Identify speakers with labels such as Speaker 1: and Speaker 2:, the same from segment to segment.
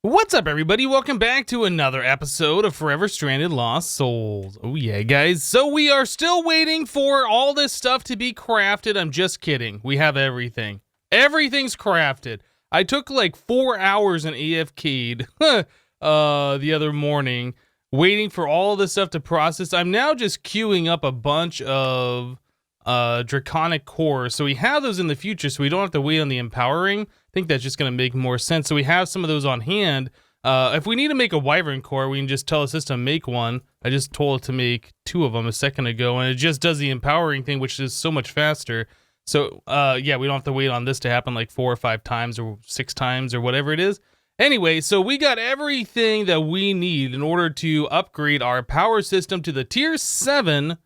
Speaker 1: What's up, everybody? Welcome back to another episode of Forever Stranded Lost Souls. Oh yeah, guys. So we are still waiting for all this stuff to be crafted. I'm just kidding. We have everything. Everything's crafted. I took like 4 hours and AFK'd the other morning waiting for all this stuff to process. I'm now just queuing up a bunch of draconic cores. So we have those in the future, so we don't have to wait on the empowering. I think that's just going to make more sense. So we have some of those on hand. If we need to make a wyvern core, we can just tell the system make one. I just told it to make 2 of them a second ago, and it just does the empowering thing, which is so much faster. So yeah, we don't have to wait on this to happen like 4 or 5 times or 6 times or whatever it is. Anyway, so we got everything that we need in order to upgrade our power system to the tier 7.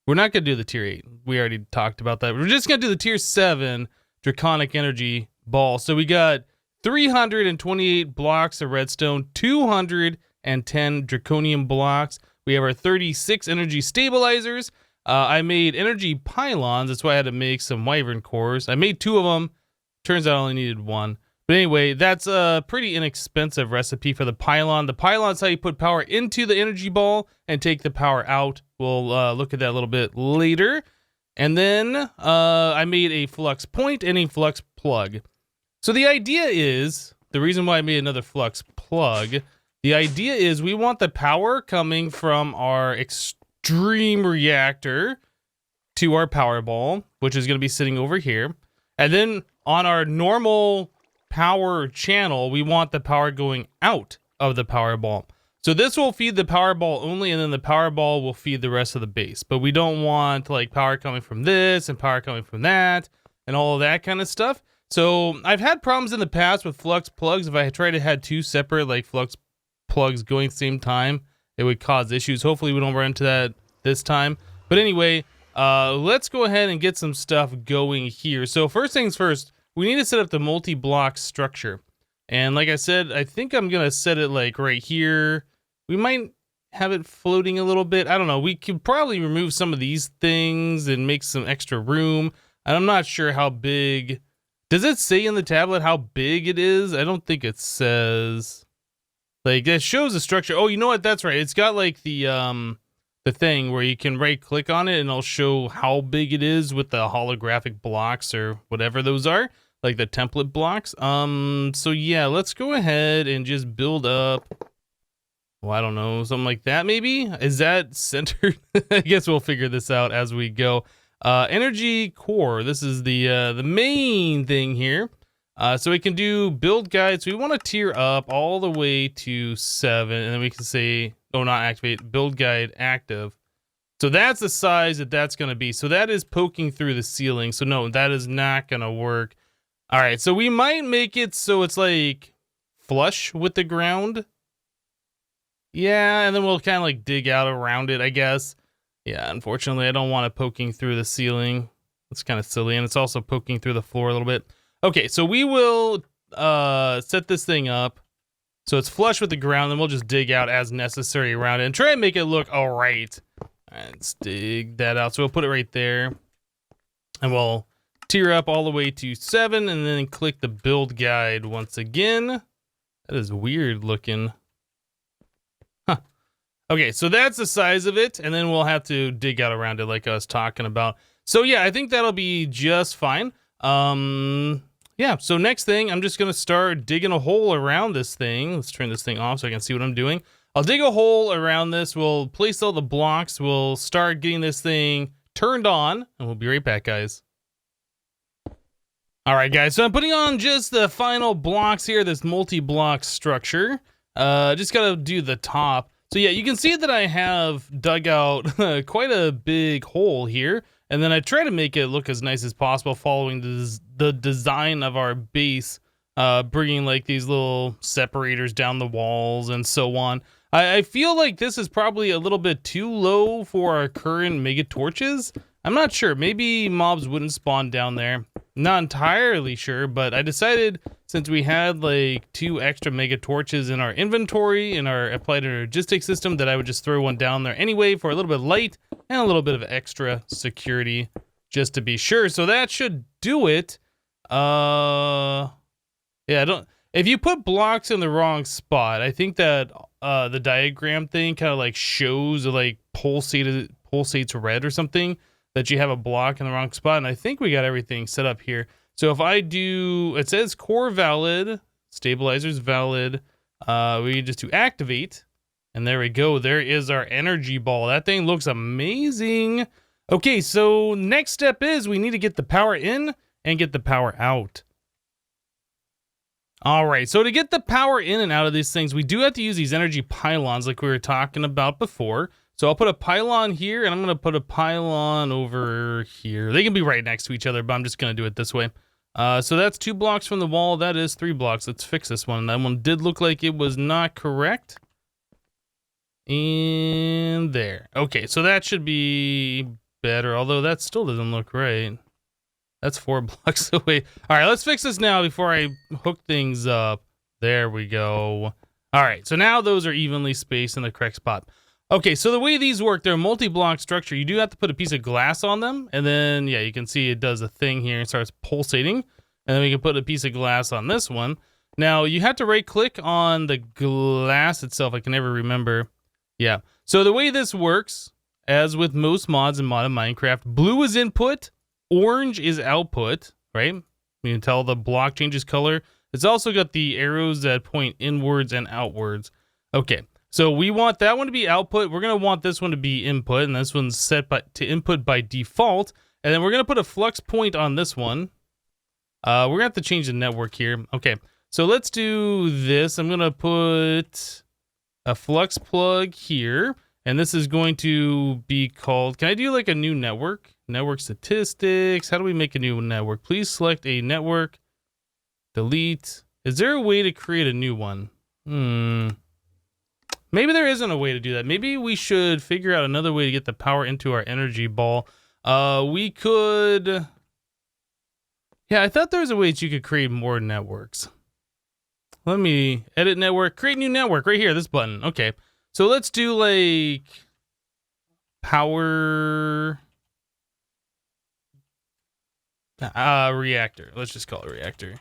Speaker 1: We're not going to do the tier 8. We already talked about that. We're just going to do the tier 7 draconic energy ball. So we got 328 blocks of redstone, 210 draconium blocks. We have our 36 energy stabilizers. I made energy pylons. That's why I had to make some wyvern cores. I made 2 of them. Turns out I only needed 1. But anyway, that's a pretty inexpensive recipe for the pylon. The pylon's how you put power into the energy ball and take the power out. We'll look at that a little bit later. And then I made a flux point and a flux plug. So the idea is, the reason why I made another flux plug, the idea is we want the power coming from our extreme reactor to our power ball, which is going to be sitting over here. And then on our normal power channel, we want the power going out of the power ball. So this will feed the power ball only, and then the power ball will feed the rest of the base. But we don't want like power coming from this and power coming from that and all of that kind of stuff. So I've had problems in the past with flux plugs. If I tried to have 2 separate like flux plugs going at the same time, it would cause issues. Hopefully we don't run into that this time. But anyway, let's go ahead and get some stuff going here. So first things first, we need to set up the multi-block structure. And like I said, I think I'm going to set it like right here. We might have it floating a little bit. I don't know. We could probably remove some of these things and make some extra room. And I'm not sure how big. Does it say in the tablet how big it is? I don't think it says. Like, it shows the structure. Oh, you know what? That's right. It's got like the thing where you can right click on it and it'll show how big it is with the holographic blocks or whatever those are, like the template blocks. So yeah, let's go ahead and just build up. Well, I don't know, something like that maybe? Is that centered? I guess we'll figure this out as we go. Energy core, this is the main thing here. So we can do build guide. So we want to tier up all the way to 7, and then we can say, oh, not activate, build guide active. So that's the size that that's going to be. So that is poking through the ceiling. So no, that is not going to work. All right, so we might make it so it's like flush with the ground. Yeah, and then we'll kind of like dig out around it, I guess. Yeah, unfortunately, I don't want it poking through the ceiling. It's kind of silly, and it's also poking through the floor a little bit. Okay, so we will set this thing up so it's flush with the ground, then we'll just dig out as necessary around it and try and make it look all right. All right, let's dig that out. So we'll put it right there, and we'll tier up all the way to 7, and then click the build guide once again. That is weird looking. Okay, so that's the size of it, and then we'll have to dig out around it like I was talking about. So yeah, I think that'll be just fine. Yeah, so next thing, I'm just going to start digging a hole around this thing. Let's turn this thing off so I can see what I'm doing. I'll dig a hole around this. We'll place all the blocks. We'll start getting this thing turned on, and we'll be right back, guys. All right, guys, so I'm putting on just the final blocks here, this multi-block structure. Just got to do the top. So yeah, you can see that I have dug out quite a big hole here, and then I try to make it look as nice as possible following the design of our base, bringing like these little separators down the walls and so on. I feel like this is probably a little bit too low for our current mega torches. I'm not sure, maybe mobs wouldn't spawn down there. Not entirely sure, but I decided since we had like 2 extra mega torches in our inventory in our applied logistics system that I would just throw one down there anyway for a little bit of light and a little bit of extra security just to be sure. So that should do it. Yeah, if you put blocks in the wrong spot, I think that the diagram thing kind of like shows or like pulsates red or something, that you have a block in the wrong spot. And I think we got everything set up here. So if I do, it says core valid, stabilizers valid. We just do activate, and there we go. There is our energy ball. That thing looks amazing. Okay, so next step is we need to get the power in and get the power out. All right, so to get the power in and out of these things, we do have to use these energy pylons like we were talking about before. So I'll put a pylon here, and I'm going to put a pylon over here. They can be right next to each other, but I'm just going to do it this way. So that's 2 blocks from the wall. That is 3 blocks. Let's fix this one. That one did look like it was not correct. And there. Okay, so that should be better, although that still doesn't look right. That's 4 blocks away. All right, let's fix this now before I hook things up. There we go. All right, so now those are evenly spaced in the correct spot. Okay, so the way these work, they're a multi-block structure. You do have to put a piece of glass on them, and then, yeah, you can see it does a thing here and starts pulsating. And then we can put a piece of glass on this one. Now, you have to right-click on the glass itself. I can never remember. Yeah, so the way this works, as with most mods and modded Minecraft, blue is input, orange is output, right? You can tell the block changes color. It's also got the arrows that point inwards and outwards. Okay, so we want that one to be output. We're going to want this one to be input, and this one's set to input by default. And then we're going to put a flux point on this one. We're going to have to change the network here. Okay, so let's do this. I'm going to put a flux plug here, and this is going to be called, can I do like a new network? Network statistics. How do we make a new network? Please select a network. Delete. Is there a way to create a new one? Maybe there isn't a way to do that. Maybe we should figure out another way to get the power into our energy ball. We could... Yeah, I thought there was a way that you could create more networks. Let me edit network, create new network right here, this button. Okay, so let's do like power reactor. Let's just call it reactor.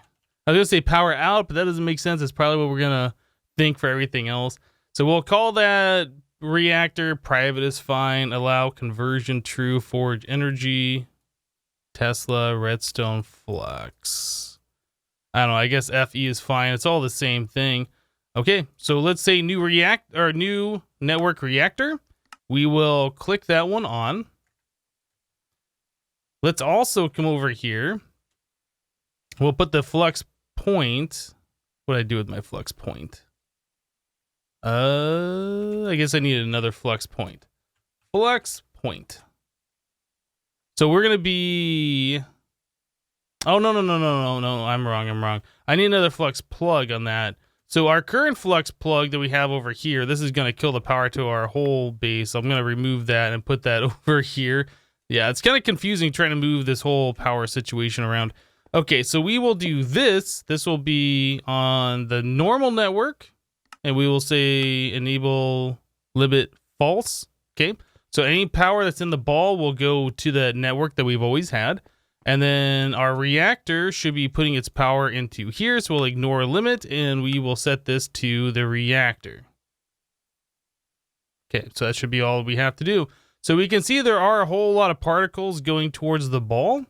Speaker 1: I was gonna say power out, but that doesn't make sense. That's probably what we're gonna think for everything else. So we'll call that reactor. Private is fine. Allow conversion true. Forge energy. Tesla, redstone, flux. I don't know. I guess FE is fine. It's all the same thing. Okay, so let's say new network reactor. We will click that one on. Let's also come over here. We'll put the flux point. What do I do with my flux point? I guess I need another flux point. Flux point. So we're going to be... Oh, no. I'm wrong. I need another flux plug on that. So our current flux plug that we have over here, this is going to kill the power to our whole base. I'm going to remove that and put that over here. Yeah, it's kind of confusing trying to move this whole power situation around. Okay, so we will do this. This will be on the normal network. And we will say enable limit false. Okay, so any power that's in the ball will go to the network that we've always had. And then our reactor should be putting its power into here. So we'll ignore limit and we will set this to the reactor. Okay, so that should be all we have to do. So we can see there are a whole lot of particles going towards the ball.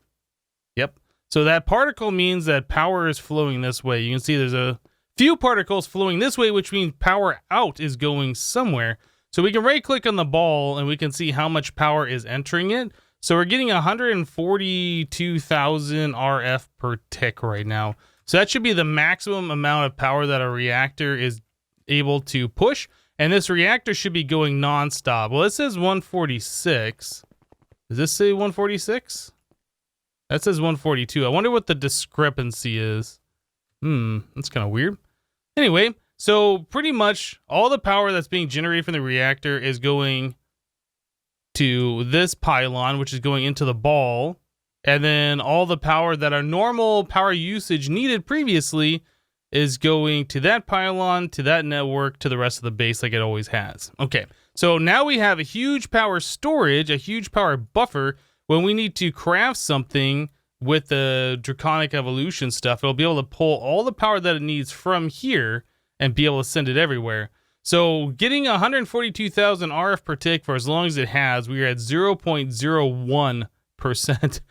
Speaker 1: Yep. So that particle means that power is flowing this way. You can see there's a few particles flowing this way, which means power out is going somewhere. So we can right click on the ball and we can see how much power is entering it. So we're getting 142,000 RF per tick right now. So that should be the maximum amount of power that a reactor is able to push. And this reactor should be going nonstop. Well, it says 146. Does this say 146? That says 142. I wonder what the discrepancy is. That's kind of weird. Anyway, so pretty much all the power that's being generated from the reactor is going to this pylon, which is going into the ball. And then all the power that our normal power usage needed previously is going to that pylon, to that network, to the rest of the base like it always has. Okay, so now we have a huge power storage, a huge power buffer when we need to craft something with the draconic evolution stuff, it'll be able to pull all the power that it needs from here and be able to send it everywhere. So getting 142,000 RF per tick for as long as it has, we are at 0.01%.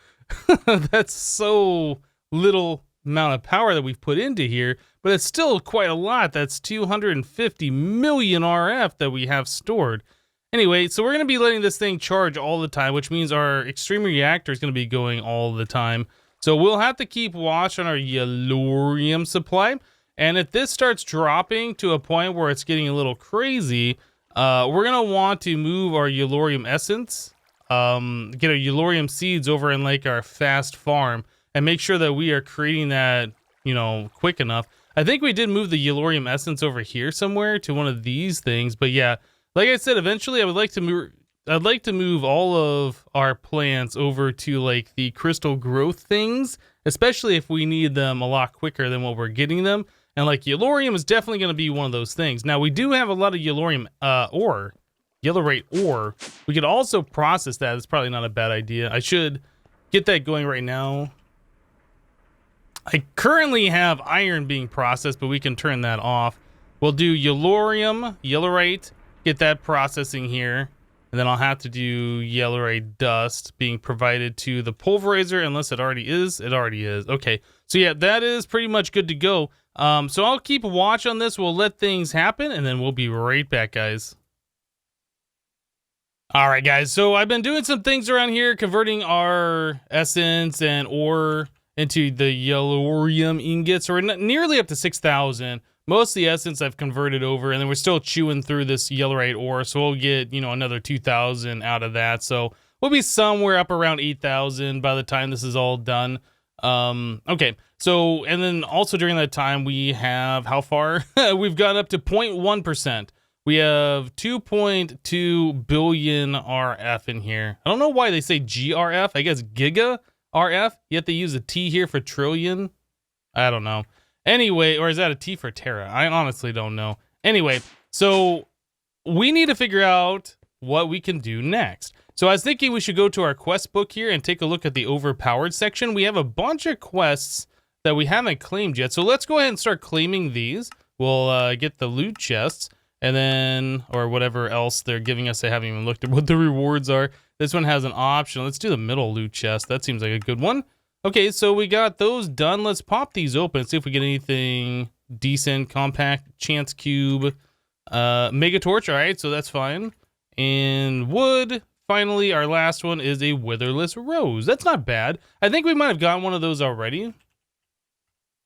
Speaker 1: That's so little amount of power that we've put into here, but it's still quite a lot. That's 250 million RF that we have stored. Anyway, so we're going to be letting this thing charge all the time, which means our extreme reactor is going to be going all the time. So we'll have to keep watch on our yellorium supply. And if this starts dropping to a point where it's getting a little crazy, we're going to want to move our yellorium essence, get our yellorium seeds over in like our fast farm, and make sure that we are creating that, you know, quick enough. I think we did move the yellorium essence over here somewhere to one of these things, but yeah. Like I said, eventually I'd like to move all of our plants over to like the crystal growth things, especially if we need them a lot quicker than what we're getting them. And like yellorium is definitely going to be one of those things. Now we do have a lot of yellorium ore, yellorate ore. We could also process that. It's probably not a bad idea. I should get that going right now. I currently have iron being processed, but we can turn that off. We'll do yellorium, yellorate, get that processing here, and then I'll have to do yellorate dust being provided to the pulverizer, unless it already is. It already is. Okay, so yeah, that is pretty much good to go. So I'll keep a watch on this. We'll let things happen, and then we'll be right back, guys. All right, guys, so I've been doing some things around here, converting our essence and ore into the yellorium ingots. So we're nearly up to 6,000. Most of the essence I've converted over, and then we're still chewing through this yellorate ore, so we'll get, you know, another 2,000 out of that. So we'll be somewhere up around 8,000 by the time this is all done. Okay, so, and then also during that time, we have, how far? We've gone up to 0.1%. We have 2.2 billion RF in here. I don't know why they say GRF. I guess giga RF. You have to use a T here for trillion. I don't know. Anyway, or is that a T for Terra? I honestly don't know. Anyway, so we need to figure out what we can do next. So I was thinking we should go to our quest book here and take a look at the overpowered section. We have a bunch of quests that we haven't claimed yet. So let's go ahead and start claiming these. We'll get the loot chests and then, or whatever else they're giving us. I haven't even looked at what the rewards are. This one has an option. Let's do the middle loot chest. That seems like a good one. Okay, so we got those done. Let's pop these open, see if we get anything decent. Compact, chance cube, mega torch. All right, so that's fine. And wood. Finally, our last one is a witherless rose. That's not bad. I think we might have gotten one of those already.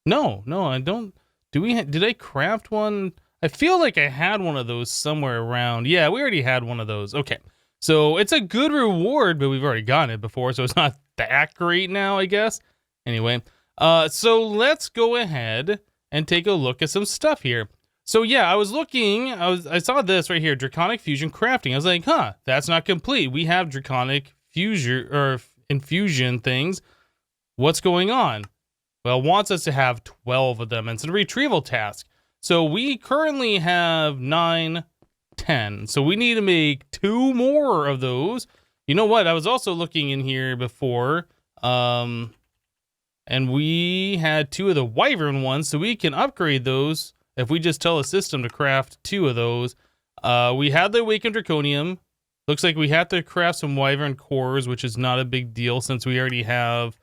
Speaker 1: No, I don't. Did I craft one? I feel like I had one of those somewhere around. Yeah, we already had one of those. Okay, so it's a good reward, but we've already gotten it before, so it's not that great now, I guess. Anyway, so let's go ahead and take a look at some stuff here. So yeah, I was looking, I saw this right here, Draconic Fusion Crafting. I was like, huh, that's not complete. We have Draconic Fusion or Infusion things. What's going on? Well, it wants us to have 12 of them, and it's a retrieval task. So we currently have 9, 10. So we need to make 2 more of those. You know what? I was also looking in here before, and we had 2 of the wyvern ones, so we can upgrade those if we just tell a system to craft 2 of those. We had the awakened draconium. Looks like we have to craft some wyvern cores, which is not a big deal since we already have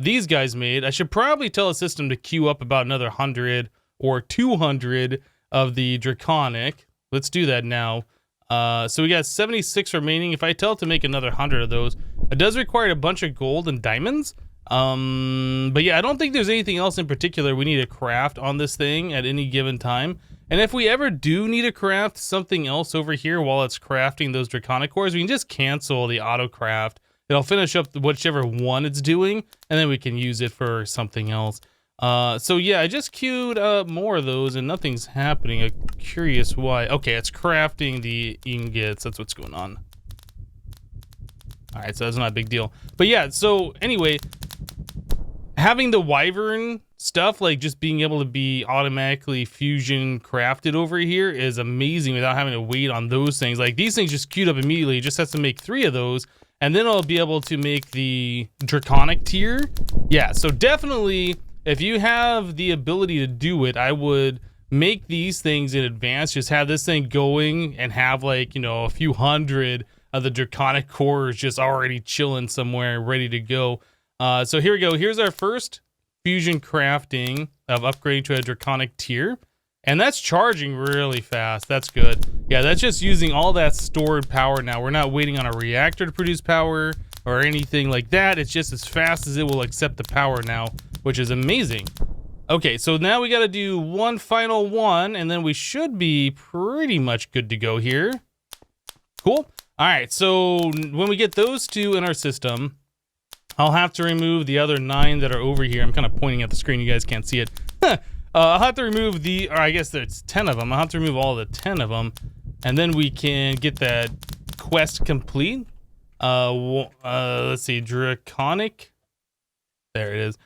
Speaker 1: these guys made. I should probably tell a system to queue up about another 100 or 200 of the draconic. Let's do that now. So we got 76 remaining. If I tell it to make another 100 of those, it does require a bunch of gold and diamonds. But yeah, I don't think there's anything else in particular we need to craft on this thing at any given time. And if we ever do need to craft something else over here while it's crafting those draconic cores, we can just cancel the auto craft. It'll finish up whichever one it's doing, and then we can use it for something else. So yeah, I just queued up more of those and nothing's happening. I'm curious why. Okay, it's crafting the ingots. That's what's going on. All right, so that's not a big deal. But yeah, so anyway, having the wyvern stuff, like just being able to be automatically fusion crafted over here is amazing without having to wait on those things. Like these things just queued up immediately. It just has to make 3 of those. and then I'll be able to make the draconic tier. Yeah, so definitely, if you have the ability to do it, I would make these things in advance. Just have this thing going and have, like, you know, a few hundred of the draconic cores just already chilling somewhere, ready to go. So here we go. Here's our first fusion crafting of upgrading to a draconic tier. And that's charging really fast. That's good. Yeah, that's just using all that stored power now. We're not waiting on a reactor to produce power or anything like that. It's just as fast as it will accept the power now, which is amazing. Okay, so now we got to do one final one, and then we should be pretty much good to go here. Cool. All right, so when we get those two in our system, I'll have to remove the other 9 that are over here. I'm kind of pointing at the screen. You guys can't see it. I'll have to remove or I guess there's 10 of them. I'll have to remove all the 10 of them, and then we can get that quest complete. Let's see, draconic. There it is.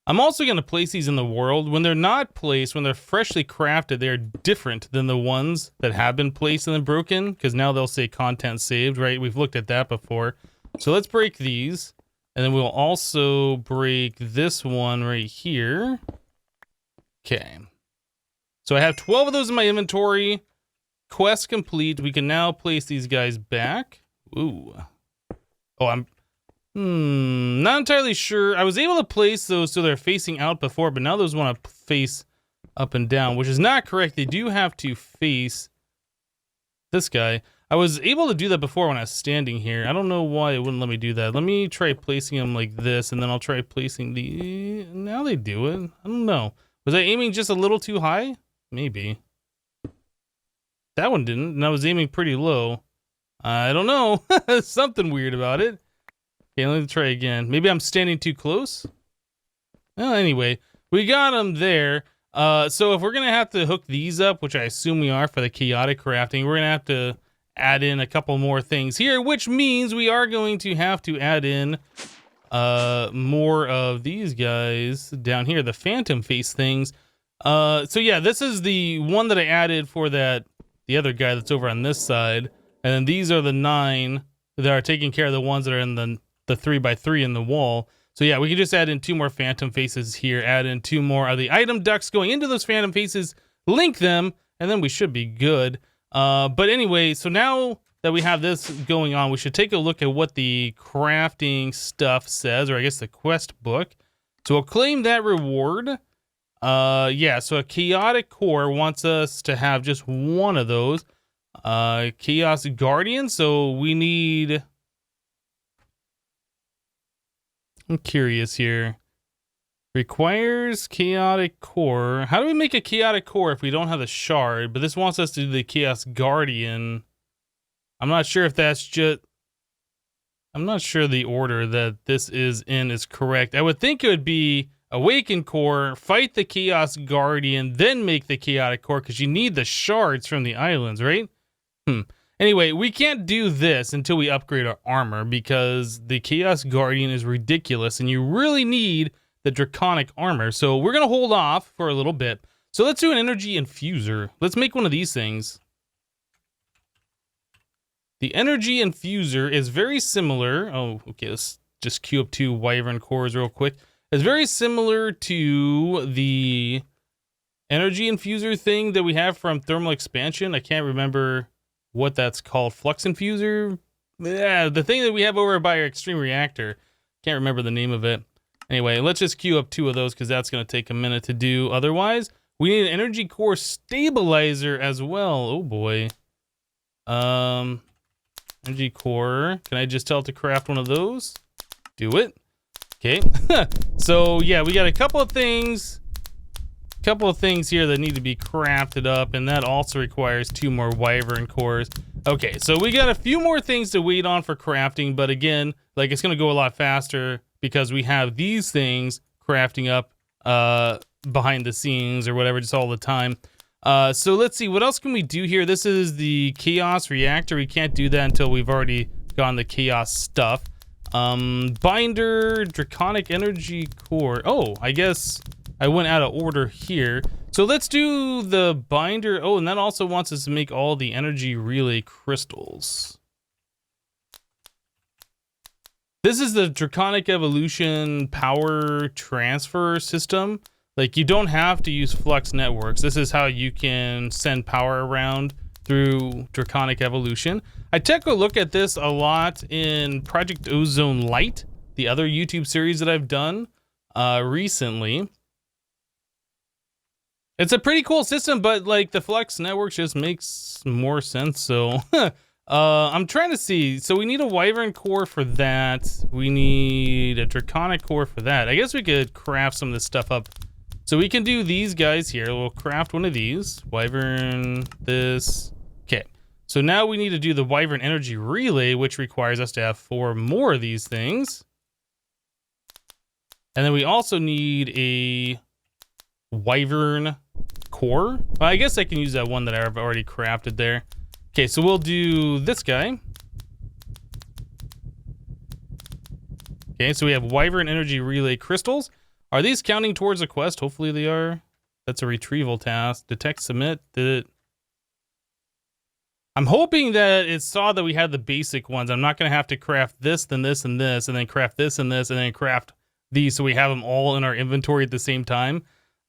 Speaker 1: I'm also going to place these in the world. When they're not placed, when they're freshly crafted, they're different than the ones that have been placed and then broken, because now they'll say content saved, right? We've looked at that before. So let's break these, and then we'll also break this one right here. Okay, so I have 12 of those in my inventory. Quest complete. We can now place these guys back. Ooh. Oh, I'm not entirely sure. I was able to place those so they're facing out before, but now those want to face up and down, which is not correct. They do have to face this guy. I was able to do that before when I was standing here. I don't know why it wouldn't let me do that. Let me try placing them like this, and then I'll try placing the... Now they do it. I don't know. Was I aiming just a little too high? Maybe. That one didn't, and I was aiming pretty low. I don't know. Something weird about it. Okay, let me try again. Maybe I'm standing too close? Well, anyway, we got them there. So if we're going to have to hook these up, which I assume we are for the chaotic crafting, we're going to have to add in a couple more things here, which means we are going to have to add in more of these guys down here, the phantom face things. So yeah, this is the one that I added for the other guy that's over on this side, and then these are the 9 that are taking care of the ones that are in the 3x3 in the wall. So yeah, we can just add in 2 more phantom faces here, add in 2 more of the item ducts going into those phantom faces, link them, and then we should be good. But anyway, so now that we have this going on, we should take a look at what the crafting stuff says, or I guess the quest book. So we'll claim that reward. Yeah, so a chaotic core wants us to have just one of those. Chaos Guardian, so we need... I'm curious here. Requires chaotic core. How do we make a chaotic core if we don't have the shard? But this wants us to do the Chaos Guardian. I'm not sure if that's just... I'm not sure the order that this is in is correct. I would think it would be Awaken Core, fight the Chaos Guardian, then make the Chaotic Core, because you need the shards from the islands, right? Anyway, we can't do this until we upgrade our armor, because the Chaos Guardian is ridiculous, and you really need the draconic armor. So we're going to hold off for a little bit. So let's do an energy infuser. Let's make one of these things. The energy infuser is very similar. Oh, okay, let's just queue up 2 wyvern cores real quick. It's very similar to the energy infuser thing that we have from thermal expansion. I can't remember what that's called. Flux infuser? Yeah, the thing that we have over by our extreme reactor. Can't remember the name of it. Anyway, let's just queue up 2 of those, because that's going to take a minute to do. Otherwise, we need an energy core stabilizer as well. Oh boy. Energy core. Can I just tell it to craft one of those? Do it. Okay. So yeah, we got a couple of things here that need to be crafted up, and that also requires 2 more wyvern cores. Okay, so we got a few more things to wait on for crafting, but again, like, it's going to go a lot faster because we have these things crafting up behind the scenes or whatever, just all the time. So let's see, what else can we do here? This is the chaos reactor. We can't do that until we've already gotten the chaos stuff. Binder, draconic energy core. Oh, I guess I went out of order here. So let's do the binder. Oh, and that also wants us to make all the energy relay crystals. This is the Draconic Evolution power transfer system. Like, you don't have to use flux networks. This is how you can send power around through Draconic Evolution. I took a look at this a lot in Project Ozone Light, the other YouTube series that I've done recently. It's a pretty cool system, but like the flux networks just makes more sense. So I'm trying to see. So we need a Wyvern core for that. We need a Draconic core for that. I guess we could craft some of this stuff up. So we can do these guys here. We'll craft one of these. Wyvern, this. Okay. So now we need to do the Wyvern energy relay, which requires us to have 4 more of these things. And then we also need a Wyvern core. Well, I guess I can use that one that I've already crafted there. Okay, so we'll do this guy. Okay, so we have Wyvern energy relay crystals. Are these counting towards a quest? Hopefully they are. That's a retrieval task. Detect, submit. Did it? I'm hoping that it saw that we had the basic ones. I'm not going to have to craft this, then this, and this, and then craft this and this, and then craft these so we have them all in our inventory at the same time.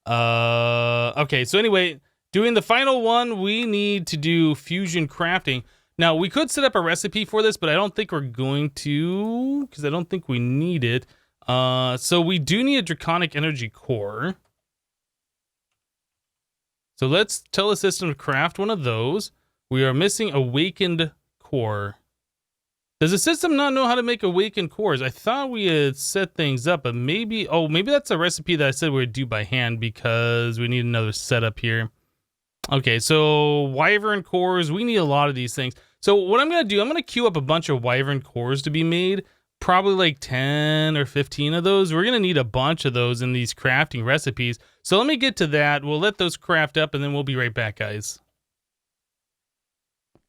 Speaker 1: Okay, so anyway, doing the final one, we need to do fusion crafting. Now, we could set up a recipe for this, but I don't think we're going to, because I don't think we need it. So we do need a Draconic energy core. So let's tell the system to craft one of those. We are missing awakened core. Does the system not know how to make awakened cores? I thought we had set things up, but maybe, oh, maybe that's a recipe that I said we would do by hand because we need another setup here. Okay, so Wyvern cores, we need a lot of these things. So what I'm going to do, I'm going to queue up a bunch of Wyvern cores to be made. Probably like 10 or 15 of those. We're going to need a bunch of those in these crafting recipes. So let me get to that. We'll let those craft up and then we'll be right back, guys.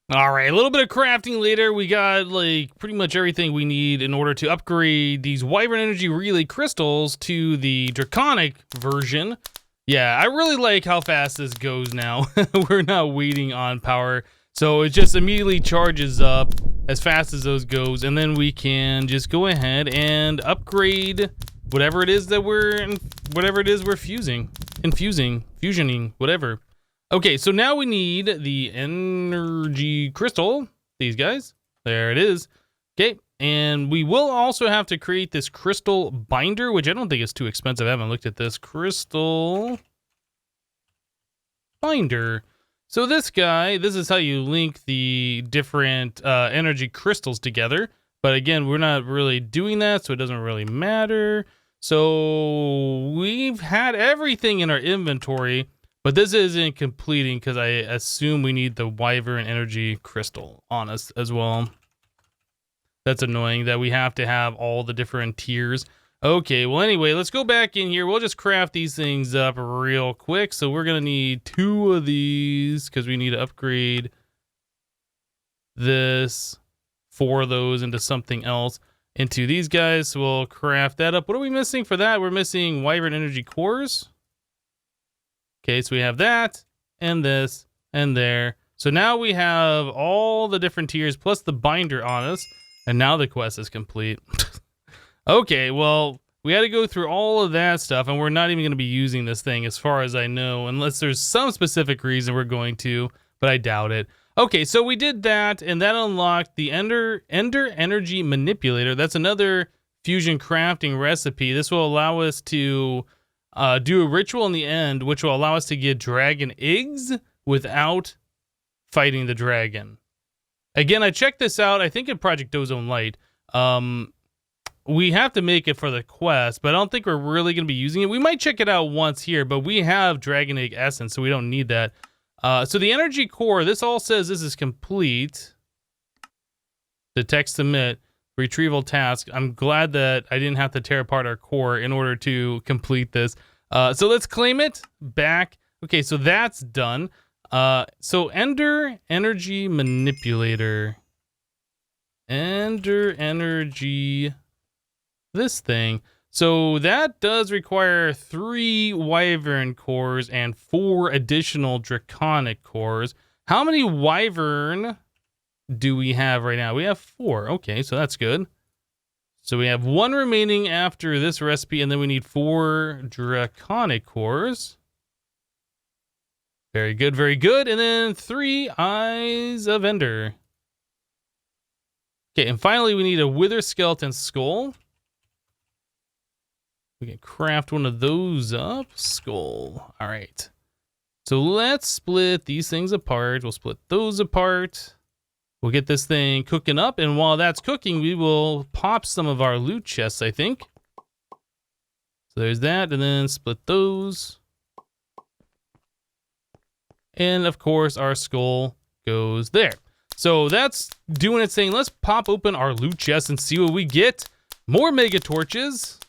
Speaker 1: All right, a little bit of crafting later. We got like pretty much everything we need in order to upgrade these Wyvern energy relay crystals to the Draconic version. Yeah, I really like how fast this goes now. We're not waiting on power. So it just immediately charges up as fast as those goes. And then we can just go ahead and upgrade whatever it is that we're fusioning, whatever. Okay, so now we need the energy crystal. These guys. There it is. Okay, and we will also have to create this crystal binder, which I don't think is too expensive. I haven't looked at this. Crystal binder. So this guy, this is how you link the different energy crystals together. But again, we're not really doing that, so it doesn't really matter. So we've had everything in our inventory. But this isn't completing because I assume we need the Wyvern energy crystal on us as well. That's annoying that we have to have all the different tiers. Okay, well anyway, let's go back in here. We'll just craft these things up real quick. So we're going to need 2 of these because we need to upgrade this, 4 of those into something else, into these guys. So we'll craft that up. What are we missing for that? We're missing Wyvern energy cores. Okay, so we have that, and this, and there. So now we have all the different tiers, plus the binder on us, and now the quest is complete. Okay, well, we had to go through all of that stuff, and we're not even going to be using this thing, as far as I know, unless there's some specific reason we're going to, but I doubt it. Okay, so we did that, and that unlocked the Ender Energy Manipulator. That's another fusion crafting recipe. This will allow us to do a ritual in the end, which will allow us to get dragon eggs without fighting the dragon. Again, I checked this out, I think in Project Ozone Light. We have to make it for the quest, but I don't think we're really going to be using it. We might check it out once here, but we have dragon egg essence, so we don't need that. So the energy core, this all says this is complete. Detect, submit. Retrieval task. I'm glad that I didn't have to tear apart our core in order to complete this. So let's claim it back. Okay, so that's done. So Ender Energy Manipulator. Ender Energy. This thing. So that does require 3 Wyvern cores and 4 additional Draconic cores. How many Wyvern do we have right now? We have 4. Okay, so that's good. So we have 1 remaining after this recipe, and then we need 4 draconic cores. Very good, very good. And then 3 eyes of Ender. Okay, and finally we need a wither skeleton skull. We can craft one of those up. Skull. All right. So let's split these things apart. We'll split those apart. We'll get this thing cooking up, and while that's cooking, we will pop some of our loot chests, I think. So there's that, and then split those. And of course, our skull goes there. So that's doing its thing. Let's pop open our loot chest and see what we get. More mega torches.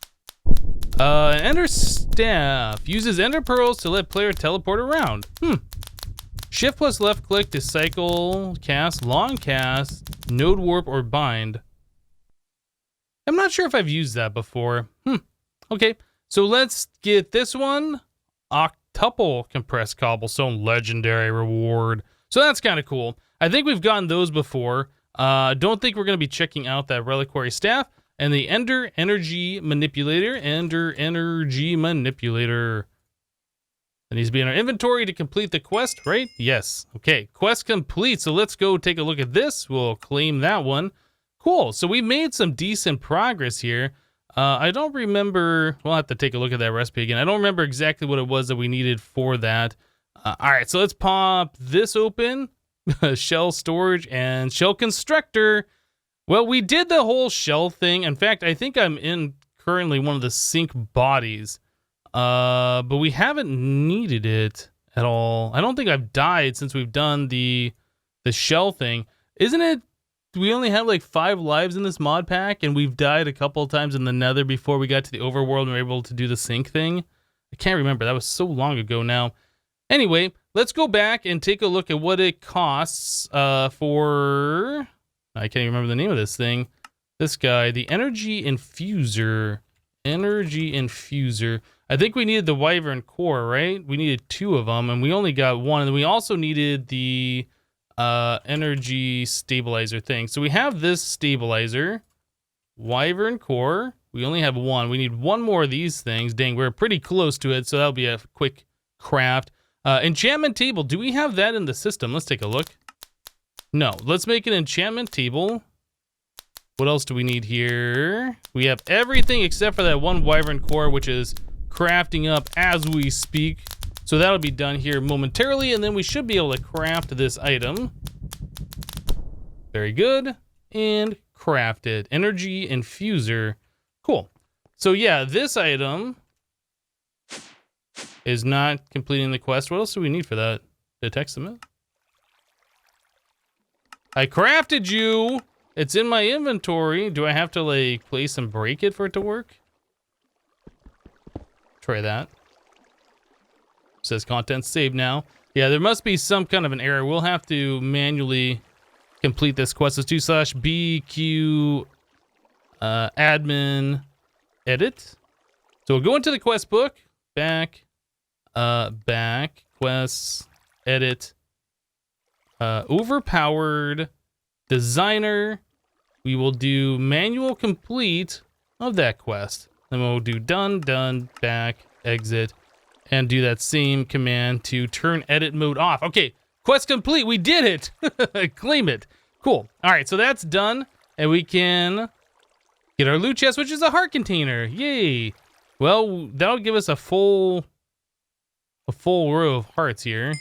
Speaker 1: Ender staff uses ender pearls to let player teleport around. Shift plus left click to cycle, cast, long cast, node warp, or bind. I'm not sure if I've used that before. Okay, so let's get this one. Octuple compressed cobblestone, legendary reward. So that's kind of cool. I think we've gotten those before. Don't think we're going to be checking out that reliquary staff. And the Ender Energy Manipulator. Ender Energy Manipulator. It needs to be in our inventory to complete the quest, right? Yes. Okay, quest complete. So let's go take a look at this. We'll claim that one. Cool. So we made some decent progress here. I don't remember. We'll have to take a look at that recipe again. I don't remember exactly what it was that we needed for that. All right, so let's pop this open. Shell storage and shell constructor. Well, we did the whole shell thing. In fact, I think I'm in currently one of the sink bodies. But we haven't needed it at all. I don't think I've died since we've done the shell thing. Isn't it? We only have like 5 lives in this mod pack, and we've died a couple of times in the nether before we got to the overworld and were able to do the sink thing. I can't remember. That was so long ago now. Anyway, let's go back and take a look at what it costs for... I can't even remember the name of this thing. This guy, the energy infuser. Energy infuser. I think we needed the wyvern core, right? We needed 2 of them, and we only got 1. And we also needed the energy stabilizer thing. So we have this stabilizer, wyvern core. We only have 1. We need 1 more of these things. Dang, we're pretty close to it, so that'll be a quick craft. Enchantment table. Do we have that in the system? Let's take a look. No. Let's make an enchantment table. What else do we need here? We have everything except for that 1 wyvern core, which is crafting up as we speak. So that'll be done here momentarily, and then we should be able to craft this item. Very good. And crafted. Energy infuser. Cool. So yeah, this item is not completing the quest. What else do we need for that? Detect submit. I crafted you. It's in my inventory. Do I have to like place and break it for it to work? Try that. Says content saved now. Yeah, there must be some kind of an error. We'll have to manually complete this quest. It's 2/BQ admin edit. So we'll go into the quest book. Back quests edit. Overpowered designer. We will do manual complete of that quest. Then we'll do done, back, exit, and do that same command to turn edit mode off. Okay, quest complete. We did it. Claim it. Cool. All right, so that's done, and we can get our loot chest, which is a heart container. Yay. Well, that'll give us a full row of hearts here.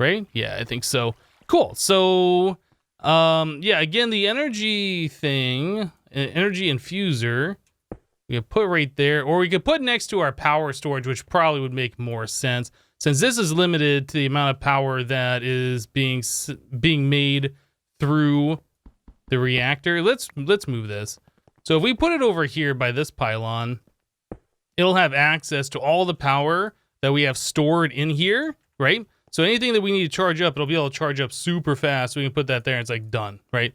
Speaker 1: Right? Yeah, I think so. Cool. So, yeah, again, the energy thing, energy infuser, we could put right there, or we could put next to our power storage, which probably would make more sense, since this is limited to the amount of power that is being made through the reactor. Let's move this. So if we put it over here by this pylon, it'll have access to all the power that we have stored in here, right? So anything that we need to charge up, it'll be able to charge up super fast. So we can put that there and it's like done, right?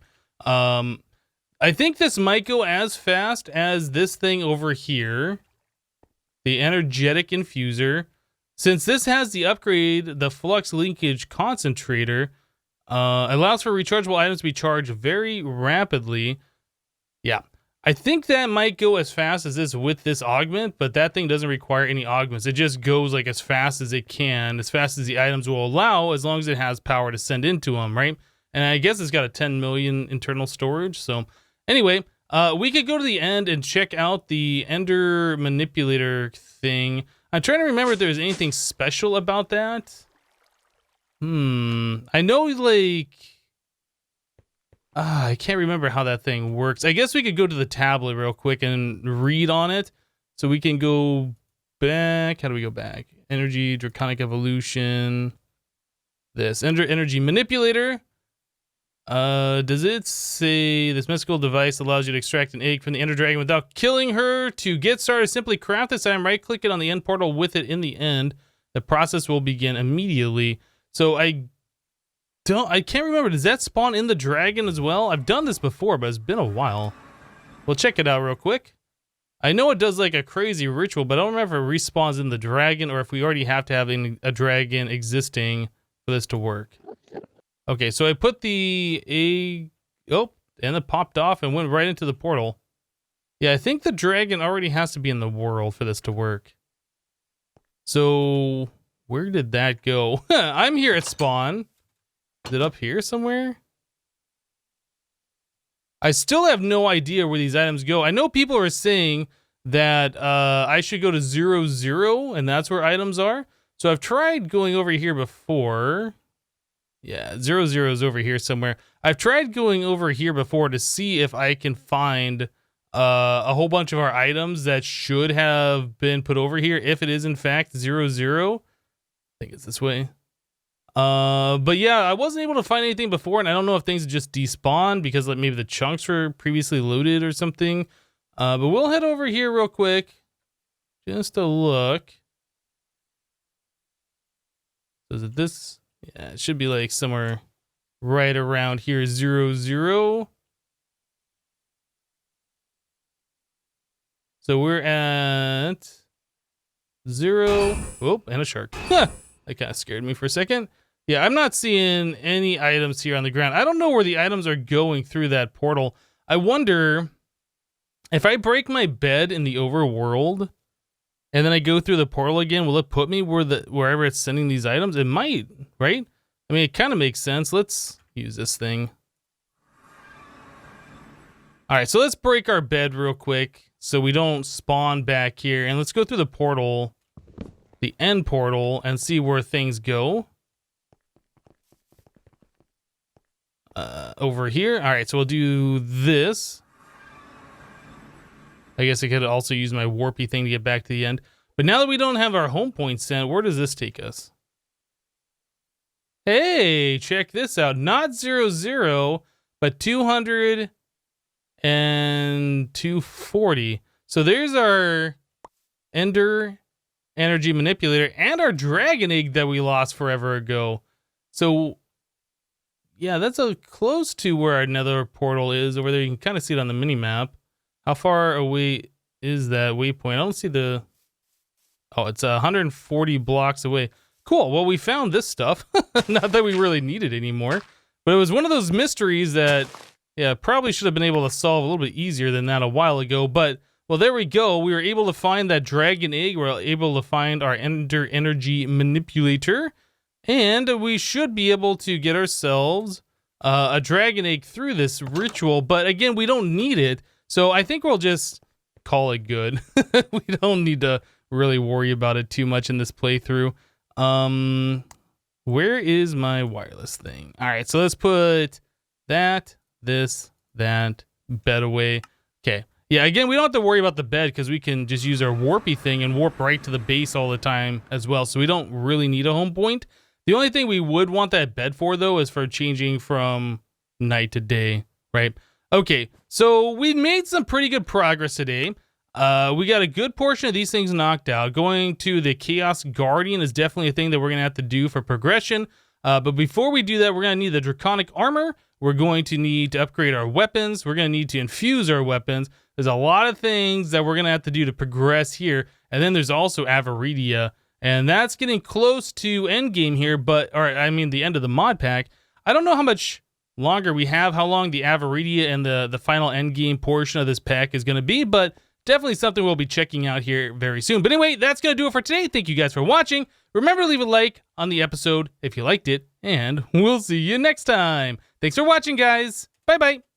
Speaker 1: I think this might go as fast as this thing over here, the energetic infuser. Since this has the upgrade, the flux linkage concentrator, allows for rechargeable items to be charged very rapidly. Yeah. I think that might go as fast as this with this augment, but that thing doesn't require any augments. It just goes like as fast as it can, as fast as the items will allow, as long as it has power to send into them, right? And I guess it's got a 10 million internal storage. So anyway, we could go to the end and check out the Ender Manipulator thing. I'm trying to remember if there was anything special about that. I know, like... I can't remember how that thing works. I guess we could go to the tablet real quick and read on it. So we can go back. How do we go back? Energy, Draconic Evolution. This. Energy Manipulator. Does it say this mystical device allows you to extract an egg from the Ender Dragon without killing her? To get started, simply craft this item, right-click it on the end portal with it in the end. The process will begin immediately. So I can't remember. Does that spawn in the dragon as well? I've done this before, but it's been a while. We'll check it out real quick. I know it does like a crazy ritual, but I don't remember if it respawns in the dragon or if we already have to have a dragon existing for this to work. Okay, so I put the egg... Oh, and it popped off and went right into the portal. Yeah, I think the dragon already has to be in the world for this to work. So, where did that go? I'm here at spawn. Is it up here somewhere? I still have no idea where these items go. I know people are saying that I should go to 0, and that's where items are. So I've tried going over here before. Yeah, 0 is over here somewhere. I've tried going over here before to see if I can find a whole bunch of our items that should have been put over here. If it is in fact 0. I think it's this way. But yeah, I wasn't able to find anything before, and I don't know if things just despawned because like maybe the chunks were previously loaded or something. But we'll head over here real quick, just to look. So is it this? Yeah, it should be like somewhere right around here, 0. So we're at 0. Oh, and a shark. That kind of scared me for a second. Yeah, I'm not seeing any items here on the ground. I don't know where the items are going through that portal. I wonder if I break my bed in the overworld and then I go through the portal again, will it put me wherever it's sending these items? It might, right? I mean, it kind of makes sense. Let's use this thing. All right, so let's break our bed real quick so we don't spawn back here. And let's go through the portal, the end portal, and see where things go. Over here. All right, so we'll do this. I guess I could also use my warpy thing to get back to the end. But now that we don't have our home point sent, where does this take us? Hey, check this out. Not 0, but 200 and 240. So there's our Ender Energy Manipulator and our Dragon Egg that we lost forever ago. So yeah, that's close to where our nether portal is over there. You can kind of see it on the mini map. How far away is that waypoint? I don't see the... Oh, it's 140 blocks away. Cool. Well, we found this stuff. Not that we really need it anymore. But it was one of those mysteries that, yeah, probably should have been able to solve a little bit easier than that a while ago. But, well, there we go. We were able to find that dragon egg. We were able to find our Ender Energy Manipulator. And we should be able to get ourselves a dragon egg through this ritual. But again, we don't need it. So I think we'll just call it good. We don't need to really worry about it too much in this playthrough. Where is my wireless thing? All right, so let's put that, this, that, bed away. Okay. Yeah, again, we don't have to worry about the bed because we can just use our warpy thing and warp right to the base all the time as well. So we don't really need a home point. The only thing we would want that bed for, though, is for changing from night to day, right? Okay, so we made some pretty good progress today. We got a good portion of these things knocked out. Going to the Chaos Guardian is definitely a thing that we're going to have to do for progression. But before we do that, we're going to need the Draconic Armor. We're going to need to upgrade our weapons. We're going to need to infuse our weapons. There's a lot of things that we're going to have to do to progress here. And then there's also Avaridia. And that's getting close to endgame here, but, or I mean the end of the mod pack. I don't know how much longer we have, how long the Avaridia and the final end game portion of this pack is going to be, but definitely something we'll be checking out here very soon. But anyway, that's going to do it for today. Thank you guys for watching. Remember to leave a like on the episode if you liked it, and we'll see you next time. Thanks for watching, guys. Bye-bye.